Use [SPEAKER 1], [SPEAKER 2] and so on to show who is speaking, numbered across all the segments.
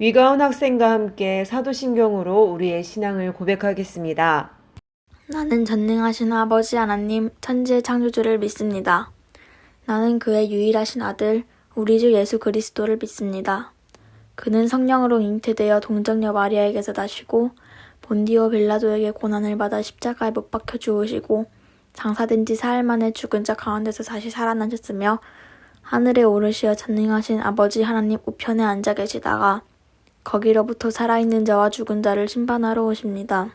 [SPEAKER 1] 위가운 학생과 함께 사도신경으로 우리의 신앙을 고백하겠습니다.
[SPEAKER 2] 나는 전능하신 아버지 하나님, 천지의 창조주를 믿습니다. 나는 그의 유일하신 아들, 우리 주 예수 그리스도를 믿습니다. 그는 성령으로 잉태되어 동정녀 마리아에게서 나시고 본디오 빌라도에게 고난을 받아 십자가에 못 박혀 죽으시고 장사된 지 사흘 만에 죽은 자 가운데서 다시 살아나셨으며 하늘에 오르시어 전능하신 아버지 하나님 우편에 앉아 계시다가 거기로부터 살아있는 자와 죽은 자를 심판하러 오십니다.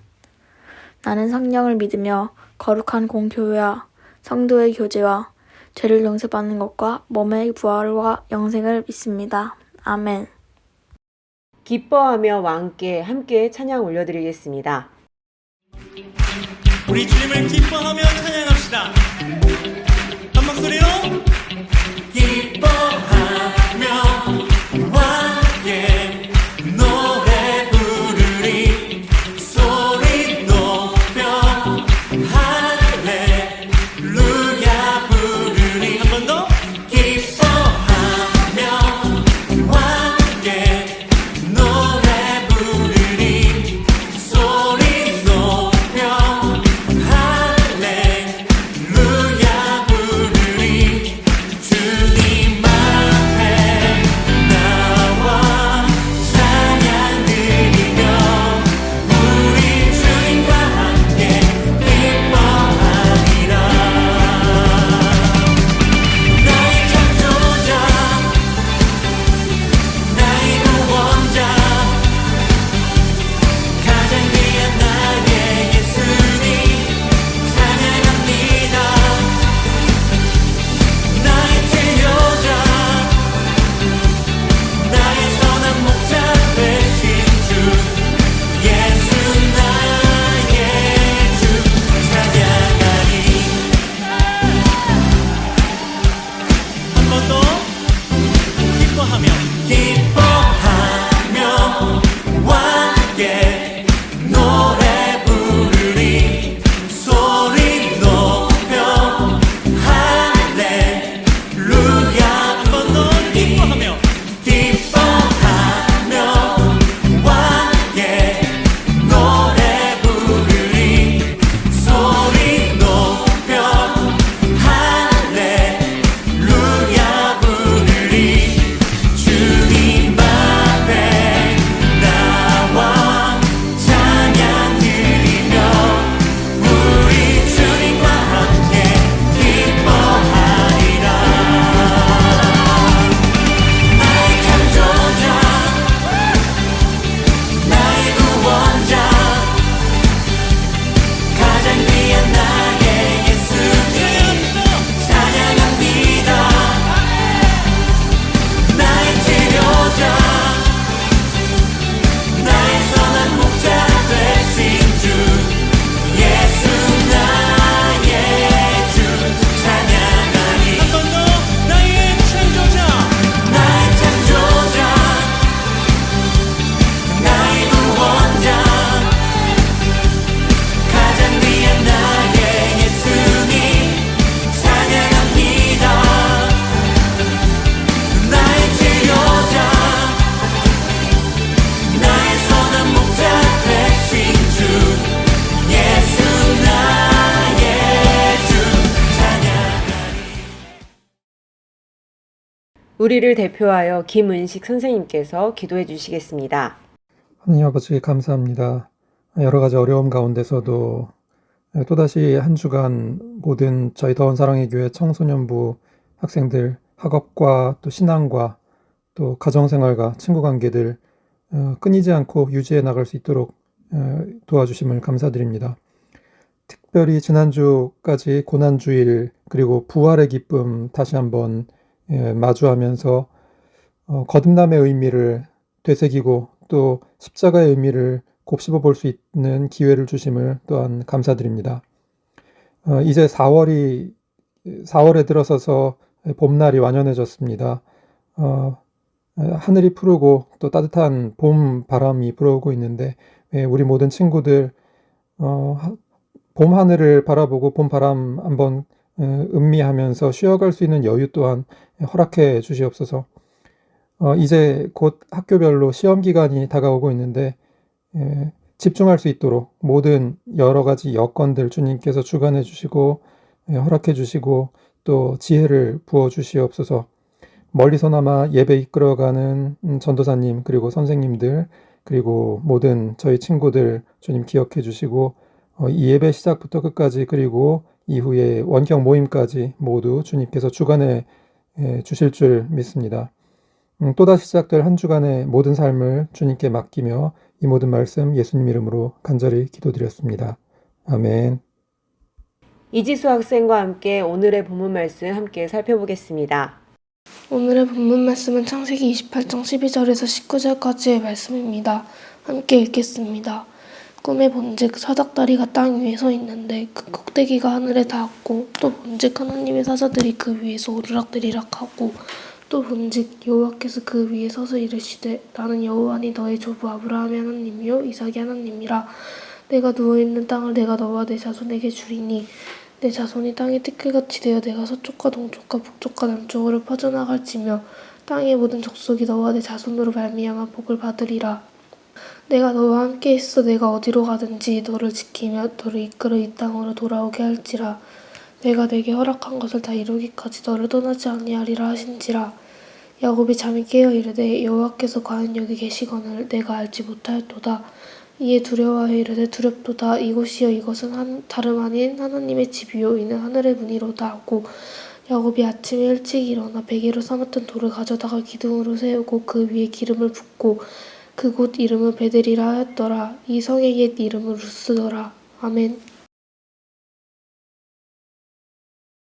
[SPEAKER 2] 나는 성령을 믿으며 거룩한 공교회와 성도의 교제와 죄를 용서받는 것과 몸의 부활과 영생을 믿습니다. 아멘.
[SPEAKER 1] 기뻐하며 왕께 함께 찬양 올려드리겠습니다.
[SPEAKER 3] 우리 주님을 기뻐하며 찬양합시다. 한 목소리로 기뻐하며 왕께 노래 부르리 소리 높여 할렐루야 부르리 한 번 더 기뻐하며 왕께 노래 부르리 소리 높여 할렐루야 부르리 주님 앞에 나와 찬양 드리며 우리 주님과 함께 기뻐하리라. 나의 창조자 나의 구원자 가장 귀한 나의 예수님 찬양합니다. 나의 치료자 나의 선한 목자 되신 주 예수 나의 주 찬양하리. 한 번 더 기뻐하며 왕께 노래 부르리 소리 높여 할렐루야 한 번 더 기뻐하며 왕께 노래 부르리 소리 높여 할렐루야 부르리 주님 앞에 나와 찬양 드리며 우리 주님과 함께 기뻐하리라. 나의 창조자 나의 구원자 가장 귀한 나의 예수님 찬양합니다. 나의 치료자 나의 선한 목자 되신 주 예수 나의 주 찬양하리. 한 번 더 나의 창조자 나의 창조자 나의 구원자 가장 귀한 나의 예수님 찬양합니다. 나의 치료자 나의 선한 목자 되신 주 예수 나의 주 찬양하리.
[SPEAKER 1] 우리를 대표하여 김은식 선생님께서 기도해 주시겠습니다.
[SPEAKER 4] 하나님 아버지 감사합니다. 여러 가지 어려움 가운데서도 또다시 한 주간 모든 저희 더운 사랑의 교회 청소년부 학생들 학업과 또 신앙과 또 가정생활과 친구관계들 끊이지 않고 유지해 나갈 수 있도록 도와주심을 감사드립니다. 특별히 지난주까지 고난주일 그리고 부활의 기쁨 다시 한번 마주하면서 거듭남의 의미를 되새기고 또 십자가의 의미를 곱씹어 볼 수 있는 기회를 주심을 또한 감사드립니다. 이제 4월에 들어서서 봄날이 완연해졌습니다. 하늘이 푸르고 또 따뜻한 봄 바람이 불어오고 있는데 우리 모든 친구들 봄 하늘을 바라보고 봄 바람 한번 음미하면서 쉬어갈 수 있는 여유 또한 허락해 주시옵소서. 이제 곧 학교별로 시험 기간이 다가오고 있는데 집중할 수 있도록 모든 여러 가지 여건들 주님께서 주관해 주시고 허락해 주시고 또 지혜를 부어 주시옵소서. 멀리서나마 예배 이끌어가는 전도사님 그리고 선생님들 그리고 모든 저희 친구들 주님 기억해 주시고 이 예배 시작부터 끝까지 그리고 이후에 원격 모임까지 모두 주님께서 주관해 주실 줄 믿습니다. 또다시 시작될 한 주간의 모든 삶을 주님께 맡기며 이 모든 말씀 예수님 이름으로 간절히 기도드렸습니다. 아멘.
[SPEAKER 1] 이지수 학생과 함께 오늘의 본문 말씀 함께 살펴보겠습니다.
[SPEAKER 5] 오늘의 본문 말씀은 창세기 28장 12절에서 19절까지의 말씀입니다. 함께 읽겠습니다. 꿈에 본즉 사닥다리가 땅 위에 서 있는데 그 꼭대기가 하늘에 닿았고 또 본즉 하나님의 사자들이 그 위에서 오르락내리락하고 또 본즉 여호와께서 그 위에 서서 이르시되 나는 여호와니 너의 조부 아브라함의 하나님이요 이삭의 하나님이라. 내가 누워있는 땅을 내가 너와 내 자손에게 주리니 내 자손이 땅의 티끌같이 되어 내가 서쪽과 동쪽과 북쪽과 남쪽으로 퍼져나갈지며 땅의 모든 족속이 너와 내 자손으로 말미암아 복을 받으리라. 내가 너와 함께 있어 내가 어디로 가든지 너를 지키며 너를 이끌어 이 땅으로 돌아오게 할지라. 내가 내게 허락한 것을 다 이루기까지 너를 떠나지 아니하리라 하신지라. 야곱이 잠이 깨어 이르되 여호와께서 과연 여기 계시거늘 내가 알지 못하였도다. 이에 두려워하여 이르되 두렵도다. 이곳이여 이것은 다름 아닌 하나님의 집이요 이는 하늘의 문이로다 하고 야곱이 아침에 일찍 일어나 베개로 삼았던 돌을 가져다가 기둥으로 세우고 그 위에 기름을 붓고 그곳 이름을 베델이라 하였더라. 이 성의 옛 이름은 루스더라. 아멘.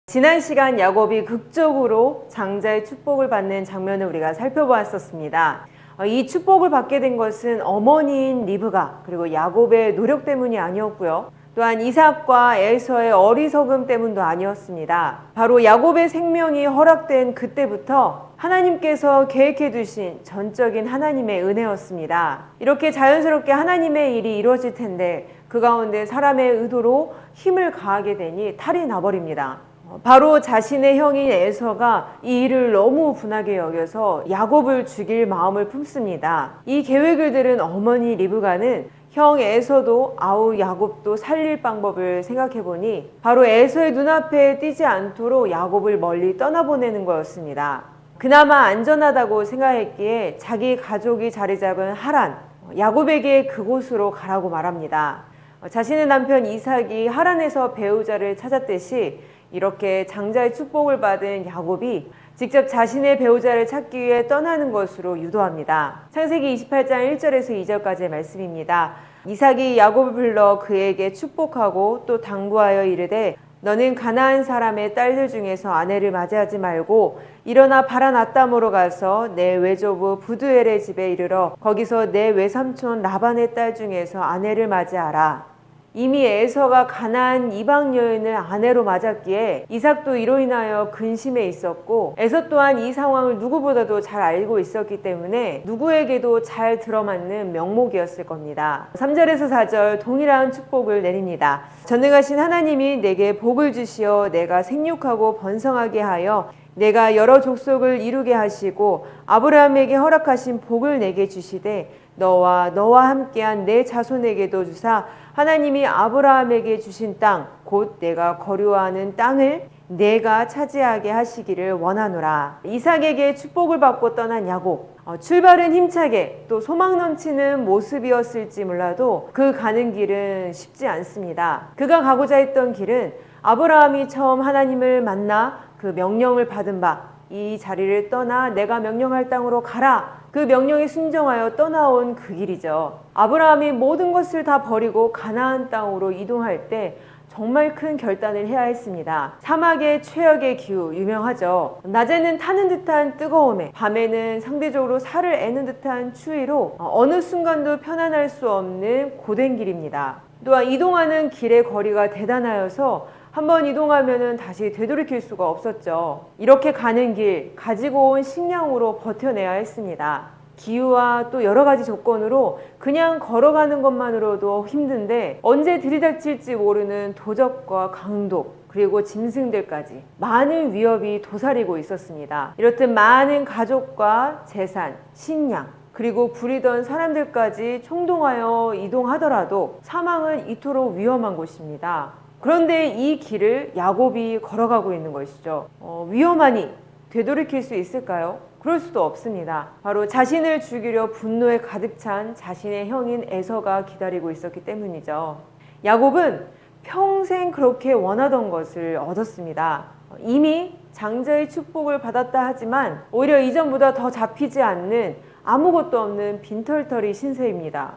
[SPEAKER 1] 지난 시간 야곱이 극적으로 장자의 축복을 받는 장면을 우리가 살펴보았었습니다. 이 축복을 받게 된 것은 어머니인 리브가 그리고 야곱의 노력 때문이 아니었고요. 또한 이삭과 에서의 어리석음 때문도 아니었습니다. 바로 야곱의 생명이 허락된 그때부터 하나님께서 계획해 두신 전적인 하나님의 은혜였습니다. 이렇게 자연스럽게 하나님의 일이 이루어질 텐데 그 가운데 사람의 의도로 힘을 가하게 되니 탈이 나버립니다. 바로 자신의 형인 에서가 이 일을 너무 분하게 여겨서 야곱을 죽일 마음을 품습니다. 이 계획을 들은 어머니 리브가는 형 에서도 아우 야곱도 살릴 방법을 생각해보니 바로 에서의 눈앞에 띄지 않도록 야곱을 멀리 떠나보내는 거였습니다. 그나마 안전하다고 생각했기에 자기 가족이 자리 잡은 하란, 야곱에게 그곳으로 가라고 말합니다. 자신의 남편 이삭이 하란에서 배우자를 찾았듯이 이렇게 장자의 축복을 받은 야곱이 직접 자신의 배우자를 찾기 위해 떠나는 것으로 유도합니다. 창세기 28장 1절에서 2절까지의 말씀입니다. 이삭이 야곱을 불러 그에게 축복하고 또 당부하여 이르되 너는 가나안 사람의 딸들 중에서 아내를 맞이하지 말고 일어나 바란 아담으로 가서 내 외조부 부두엘의 집에 이르러 거기서 내 외삼촌 라반의 딸 중에서 아내를 맞이하라. 이미 에서가 가나안 이방 여인을 아내로 맞았기에 이삭도 이로 인하여 근심해 있었고 에서 또한 이 상황을 누구보다도 잘 알고 있었기 때문에 누구에게도 잘 들어맞는 명목이었을 겁니다. 3절에서 4절 동일한 축복을 내립니다. 전능하신 하나님이 내게 복을 주시어 내가 생육하고 번성하게 하여 내가 여러 족속을 이루게 하시고 아브라함에게 허락하신 복을 내게 주시되 너와 함께한 내 자손에게도 주사 하나님이 아브라함에게 주신 땅 곧 내가 거류하는 땅을 내가 차지하게 하시기를 원하노라. 이삭에게 축복을 받고 떠난 야곱, 출발은 힘차게 또 소망 넘치는 모습이었을지 몰라도 그 가는 길은 쉽지 않습니다. 그가 가고자 했던 길은 아브라함이 처음 하나님을 만나 그 명령을 받은 바 이 자리를 떠나 내가 명령할 땅으로 가라. 그 명령에 순종하여 떠나온 그 길이죠. 아브라함이 모든 것을 다 버리고 가나안 땅으로 이동할 때 정말 큰 결단을 해야 했습니다. 사막의 최악의 기후 유명하죠. 낮에는 타는 듯한 뜨거움에 밤에는 상대적으로 살을 애는 듯한 추위로 어느 순간도 편안할 수 없는 고된 길입니다. 또한 이동하는 길의 거리가 대단하여서 한번 이동하면 다시 되돌이킬 수가 없었죠. 이렇게 가는 길 가지고 온 식량으로 버텨내야 했습니다. 기후와 또 여러 가지 조건으로 그냥 걸어가는 것만으로도 힘든데 언제 들이닥칠지 모르는 도적과 강독 그리고 짐승들까지 많은 위협이 도사리고 있었습니다. 이렇듯 많은 가족과 재산, 식량, 그리고 부리던 사람들까지 총동하여 이동하더라도 사망은 이토록 위험한 곳입니다. 그런데 이 길을 야곱이 걸어가고 있는 것이죠. 위험하니 되돌이킬 수 있을까요? 그럴 수도 없습니다. 바로 자신을 죽이려 분노에 가득 찬 자신의 형인 에서가 기다리고 있었기 때문이죠. 야곱은 평생 그렇게 원하던 것을 얻었습니다. 이미 장자의 축복을 받았다 하지만 오히려 이전보다 더 잡히지 않는 아무것도 없는 빈털터리 신세입니다.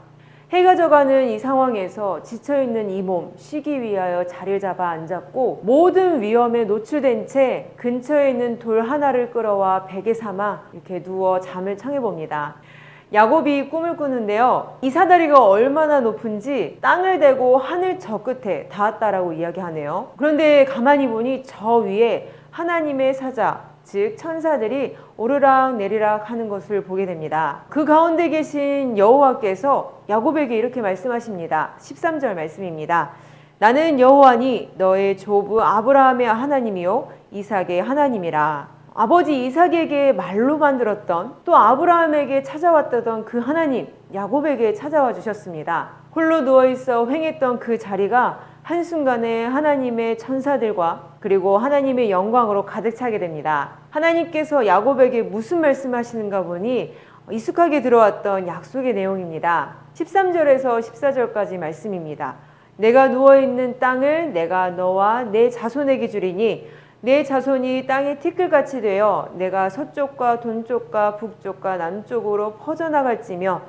[SPEAKER 1] 해가 져가는 이 상황에서 지쳐있는 이 몸 쉬기 위하여 자리를 잡아 앉았고 모든 위험에 노출된 채 근처에 있는 돌 하나를 끌어와 베개 삼아 이렇게 누워 잠을 청해봅니다. 야곱이 꿈을 꾸는데요. 이 사다리가 얼마나 높은지 땅을 대고 하늘 저 끝에 닿았다라고 이야기하네요. 그런데 가만히 보니 저 위에 하나님의 사자 즉 천사들이 오르락 내리락 하는 것을 보게 됩니다. 그 가운데 계신 여호와께서 야곱에게 이렇게 말씀하십니다. 13절 말씀입니다. 나는 여호와니 너의 조부 아브라함의 하나님이요 이삭의 하나님이라. 아버지 이삭에게 말로만 들었던 또 아브라함에게 찾아왔던 그 하나님 야곱에게 찾아와 주셨습니다. 홀로 누워있어 횡했던 그 자리가 한순간에 하나님의 천사들과 그리고 하나님의 영광으로 가득 차게 됩니다. 하나님께서 야곱에게 무슨 말씀하시는가 보니 익숙하게 들어왔던 약속의 내용입니다. 13절에서 14절까지 말씀입니다. 내가 누워있는 땅을 내가 너와 내 자손에게 주리니 내 자손이 땅의 티끌같이 되어 내가 서쪽과 동쪽과 북쪽과 남쪽으로 퍼져나갈지며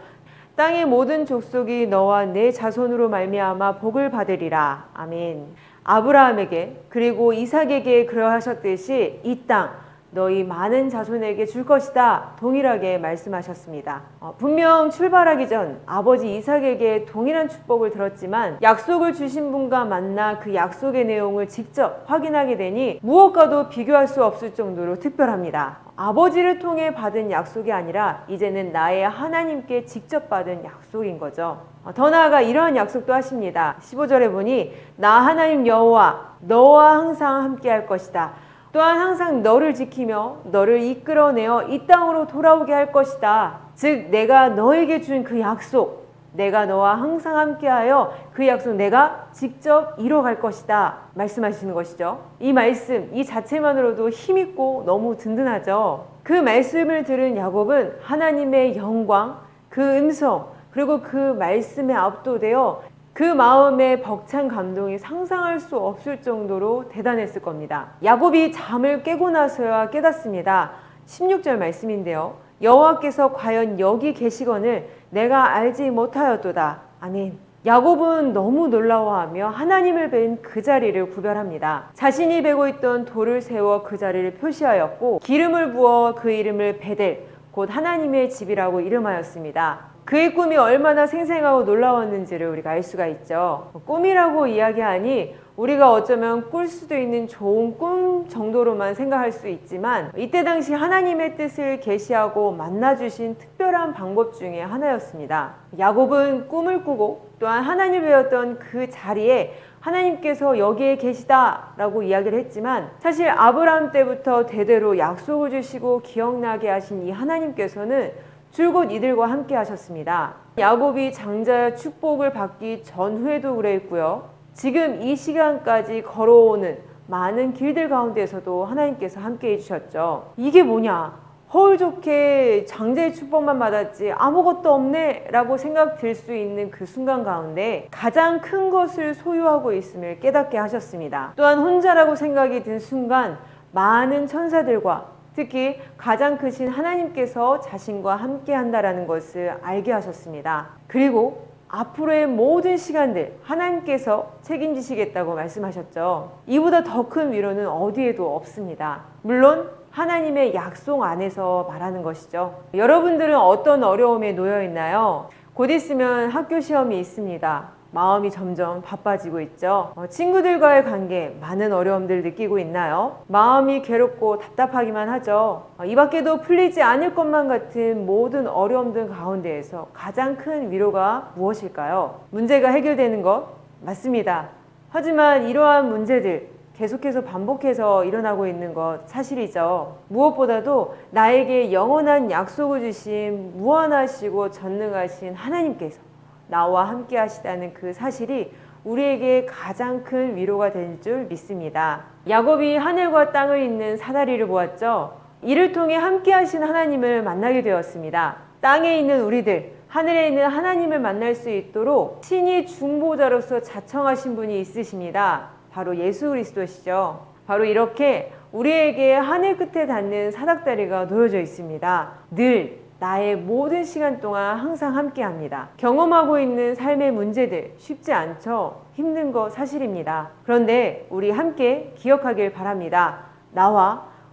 [SPEAKER 1] 땅의 모든 족속이 너와 내 자손으로 말미암아 복을 받으리라. 아멘. 아브라함에게 그리고 이삭에게 그러하셨듯이 이 땅 너희 많은 자손에게 줄 것이다 동일하게 말씀하셨습니다. 분명 출발하기 전 아버지 이삭에게 동일한 축복을 들었지만 약속을 주신 분과 만나 그 약속의 내용을 직접 확인하게 되니 무엇과도 비교할 수 없을 정도로 특별합니다. 아버지를 통해 받은 약속이 아니라 이제는 나의 하나님께 직접 받은 약속인 거죠. 더 나아가 이러한 약속도 하십니다. 15절에 보니 나 하나님 여호와 너와 항상 함께 할 것이다. 또한 항상 너를 지키며 너를 이끌어내어 이 땅으로 돌아오게 할 것이다. 즉 내가 너에게 준 그 약속, 내가 너와 항상 함께하여 그 약속 내가 직접 이뤄갈 것이다 말씀하시는 것이죠. 이 말씀 이 자체만으로도 힘있고 너무 든든하죠. 그 말씀을 들은 야곱은 하나님의 영광, 그 음성 그리고 그 말씀에 압도되어 그 마음의 벅찬 감동이 상상할 수 없을 정도로 대단했을 겁니다. 야곱이 잠을 깨고 나서야 깨닫습니다. 16절 말씀인데요. 여호와께서 과연 여기 계시거늘 내가 알지 못하였도다. 아멘. 야곱은 너무 놀라워하며 하나님을 뵌 그 자리를 구별합니다. 자신이 베고 있던 돌을 세워 그 자리를 표시하였고 기름을 부어 그 이름을 베델 곧 하나님의 집이라고 이름하였습니다. 그의 꿈이 얼마나 생생하고 놀라웠는지를 우리가 알 수가 있죠. 꿈이라고 이야기하니 우리가 어쩌면 꿀 수도 있는 좋은 꿈 정도로만 생각할 수 있지만 이때 당시 하나님의 뜻을 계시하고 만나주신 특별한 방법 중에 하나였습니다. 야곱은 꿈을 꾸고 또한 하나님을 배웠던 그 자리에 하나님께서 여기에 계시다라고 이야기를 했지만 사실 아브라함 때부터 대대로 약속을 주시고 기억나게 하신 이 하나님께서는 줄곧 이들과 함께 하셨습니다. 야곱이 장자의 축복을 받기 전후에도 그랬고요. 지금 이 시간까지 걸어오는 많은 길들 가운데서도 하나님께서 함께 해주셨죠. 이게 뭐냐? 허울 좋게 장자의 축복만 받았지 아무것도 없네 라고 생각 들 수 있는 그 순간 가운데 가장 큰 것을 소유하고 있음을 깨닫게 하셨습니다. 또한 혼자라고 생각이 든 순간 많은 천사들과 특히 가장 크신 하나님께서 자신과 함께 한다라는 것을 알게 하셨습니다. 그리고 앞으로의 모든 시간들 하나님께서 책임지시겠다고 말씀하셨죠. 이보다 더 큰 위로는 어디에도 없습니다. 물론 하나님의 약속 안에서 말하는 것이죠. 여러분들은 어떤 어려움에 놓여 있나요? 곧 있으면 학교 시험이 있습니다. 마음이 점점 바빠지고 있죠. 친구들과의 관계 많은 어려움들 느끼고 있나요? 마음이 괴롭고 답답하기만 하죠. 이 밖에도 풀리지 않을 것만 같은 모든 어려움들 가운데에서 가장 큰 위로가 무엇일까요? 문제가 해결되는 것? 맞습니다. 하지만 이러한 문제들 계속해서 반복해서 일어나고 있는 것 사실이죠. 무엇보다도 나에게 영원한 약속을 주신 무한하시고 전능하신 하나님께서 나와 함께 하시다는 그 사실이 우리에게 가장 큰 위로가 될 줄 믿습니다. 야곱이 하늘과 땅을 잇는 사다리를 보았죠. 이를 통해 함께 하신 하나님을 만나게 되었습니다. 땅에 있는 우리들, 하늘에 있는 하나님을 만날 수 있도록 친히 중보자로서 자청하신 분이 있으십니다. 바로 예수 그리스도시죠. 바로 이렇게 우리에게 하늘 끝에 닿는 사닥다리가 놓여져 있습니다. 늘 나의 모든 시간 동안 항상 함께 합니다. 경험하고 있는 삶의 문제들 쉽지 않죠? 힘든 거 사실입니다. 그런데 우리 함께 기억하길 바랍니다.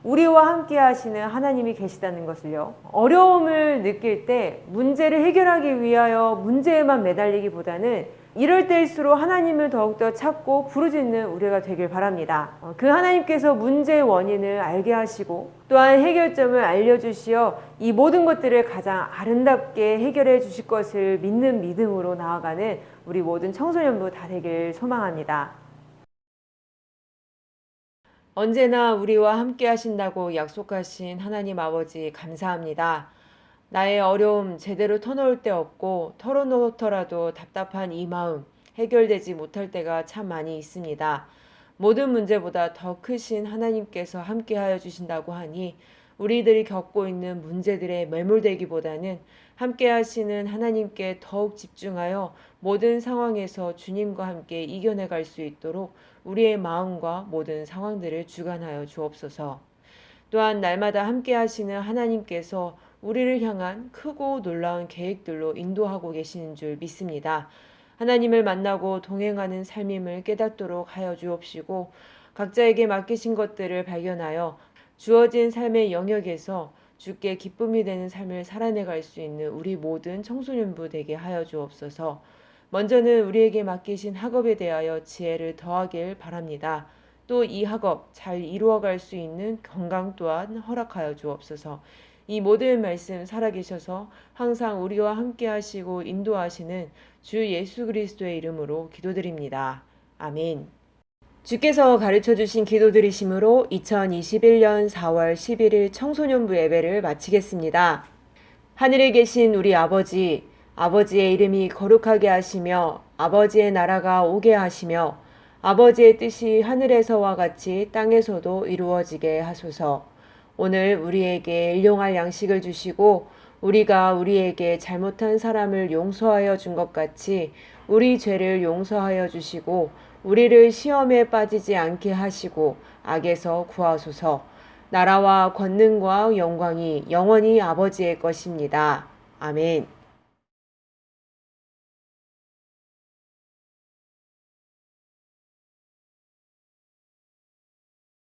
[SPEAKER 1] 우리와 함께 하시는 하나님이 계시다는 것을요. 어려움을 느낄 때 문제를 해결하기 위하여 문제에만 매달리기보다는 이럴 때일수록 하나님을 더욱더 찾고 부르짖는 우리가 되길 바랍니다. 그 하나님께서 문제의 원인을 알게 하시고 또한 해결점을 알려주시어 이 모든 것들을 가장 아름답게 해결해 주실 것을 믿는 믿음으로 나아가는 우리 모든 청소년부 다 되길 소망합니다. 언제나 우리와 함께 하신다고 약속하신 하나님 아버지 감사합니다. 나의 어려움 제대로 터놓을 데 없고 털어놓더라도 답답한 이 마음 해결되지 못할 때가 참 많이 있습니다. 모든 문제보다 더 크신 하나님께서 함께하여 주신다고 하니 우리들이 겪고 있는 문제들에 매몰되기보다는 함께 하시는 하나님께 더욱 집중하여 모든 상황에서 주님과 함께 이겨내갈 수 있도록 우리의 마음과 모든 상황들을 주관하여 주옵소서. 또한 날마다 함께 하시는 하나님께서 우리를 향한 크고 놀라운 계획들로 인도하고 계시는 줄 믿습니다. 하나님을 만나고 동행하는 삶임을 깨닫도록 하여 주옵시고 각자에게 맡기신 것들을 발견하여 주어진 삶의 영역에서 주께 기쁨이 되는 삶을 살아내갈 수 있는 우리 모든 청소년부 되게 하여 주옵소서. 먼저는 우리에게 맡기신 학업에 대하여 지혜를 더하길 바랍니다. 또 이 학업 잘 이루어갈 수 있는 건강 또한 허락하여 주옵소서. 이 모든 말씀 살아계셔서 항상 우리와 함께 하시고 인도하시는 주 예수 그리스도의 이름으로 기도드립니다. 아멘. 주께서 가르쳐주신 기도드리심으로 2021년 4월 11일 청소년부 예배를 마치겠습니다. 하늘에 계신 우리 아버지, 아버지의 이름이 거룩하게 하시며 아버지의 나라가 오게 하시며 아버지의 뜻이 하늘에서와 같이 땅에서도 이루어지게 하소서. 오늘 우리에게 일용할 양식을 주시고 우리가 우리에게 잘못한 사람을 용서하여 준 것 같이 우리 죄를 용서하여 주시고 우리를 시험에 빠지지 않게 하시고 악에서 구하소서. 나라와 권능과 영광이 영원히 아버지의 것입니다. 아멘.